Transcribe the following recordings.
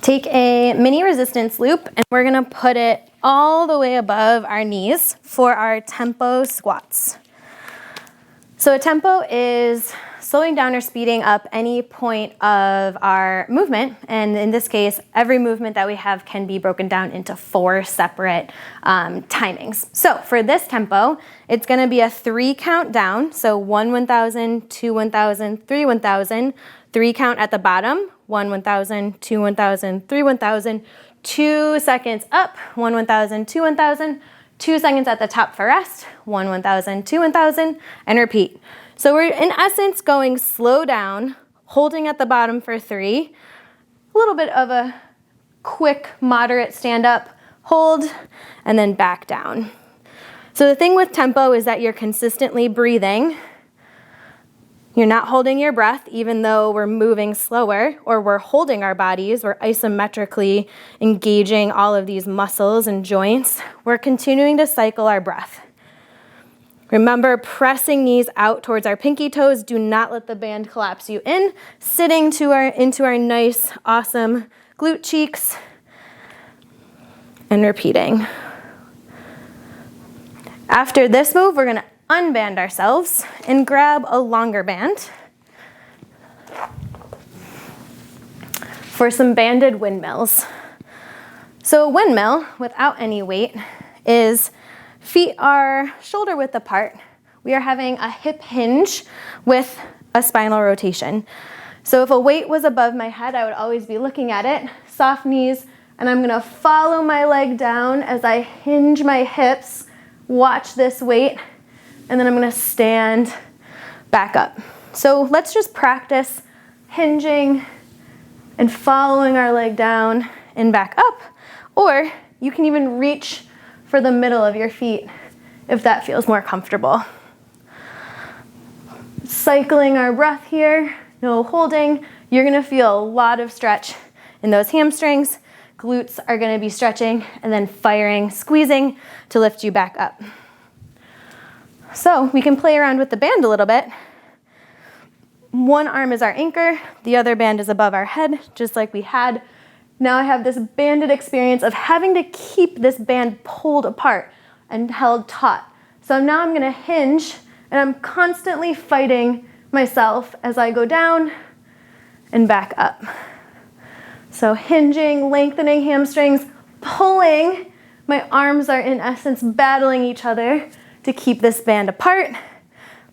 Take a mini resistance loop and we're gonna put it all the way above our knees for our tempo squats. So a tempo is slowing down or speeding up any point of our movement. And in this case, every movement that we have can be broken down into 4 separate timings. So for this tempo, it's gonna be a 3 count down. So 1, 1,000, 2, 1,000, 3, 1,000, 3 count at the bottom, 1, 1,000, 2, 1,000, 3, 1,000, 2 seconds up, 1, 1,000, 2, 1,000, 2 seconds at the top for rest, 1, 1,000, 2, 1,000, and repeat. So we're in essence going slow down, holding at the bottom for 3, a little bit of a quick, moderate stand up, hold, and then back down. So the thing with tempo is that you're consistently breathing. You're not holding your breath even though we're moving slower, or we're holding our bodies, we're isometrically engaging all of these muscles and joints. We're continuing to cycle our breath. Remember, pressing knees out towards our pinky toes. Do not let the band collapse you in. Sitting into our nice, awesome glute cheeks. And repeating. After this move, we're gonna unband ourselves and grab a longer band for some banded windmills. So a windmill without any weight is feet are shoulder width apart. We are having a hip hinge with a spinal rotation. So if a weight was above my head, I would always be looking at it, soft knees, and I'm gonna follow my leg down as I hinge my hips, watch this weight, and then I'm gonna stand back up. So let's just practice hinging and following our leg down and back up, or you can even reach for the middle of your feet if that feels more comfortable. Cycling our breath here, no holding. You're gonna feel a lot of stretch in those hamstrings. Glutes are gonna be stretching and then firing, squeezing to lift you back up. So we can play around with the band a little bit. One arm is our anchor, the other band is above our head, just like we had. Now I have this banded experience of having to keep this band pulled apart and held taut. So now I'm gonna hinge, and I'm constantly fighting myself as I go down and back up. So hinging, lengthening hamstrings, pulling. My arms are in essence battling each other to keep this band apart.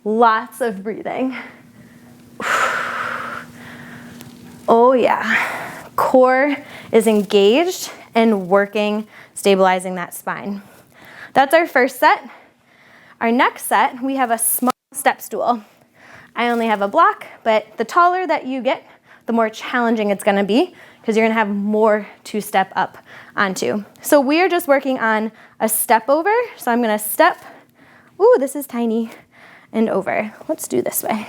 Lots of breathing. Oh yeah. Core is engaged and working, stabilizing that spine. That's our first set. Our next set, we have a small step stool. I only have a block, but the taller that you get, the more challenging it's gonna be, because you're gonna have more to step up onto. So we are just working on a step over. So I'm gonna step, ooh, this is tiny, and over. Let's do this way.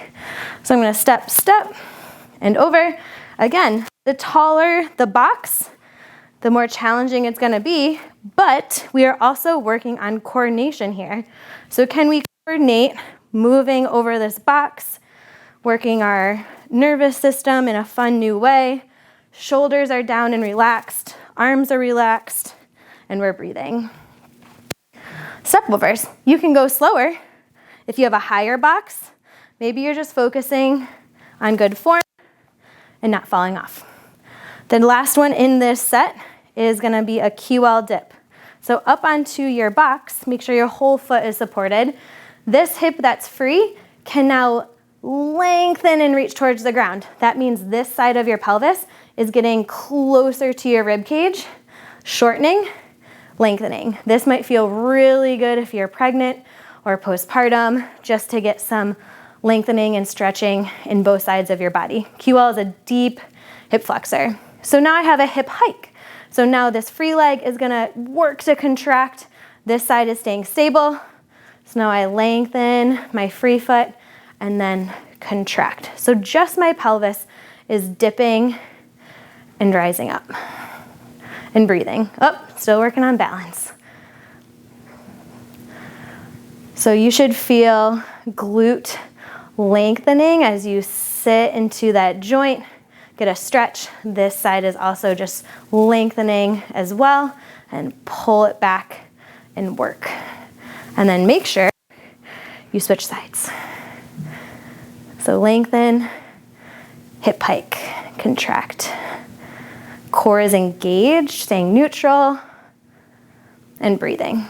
So I'm gonna step, step, and over. Again, the taller the box, the more challenging it's gonna be, but we are also working on coordination here. So can we coordinate moving over this box, working our nervous system in a fun new way? Shoulders are down and relaxed, arms are relaxed, and we're breathing. Step overs. You can go slower. If you have a higher box, maybe you're just focusing on good form and not falling off. The last one in this set is gonna be a QL dip. So up onto your box, make sure your whole foot is supported. This hip that's free can now lengthen and reach towards the ground. That means this side of your pelvis is getting closer to your rib cage, shortening, lengthening. This might feel really good if you're pregnant or postpartum, just to get some lengthening and stretching in both sides of your body. QL is a deep hip flexor. So now I have a hip hike. So now this free leg is gonna work to contract. This side is staying stable. So now I lengthen my free foot and then contract. So just my pelvis is dipping and rising up and breathing. Oh, still working on balance. So you should feel glute lengthening as you sit into that joint, get a stretch. This side is also just lengthening as well, and pull it back and work. And then make sure you switch sides. So lengthen, hip hike, contract. Core is engaged, staying neutral, and breathing.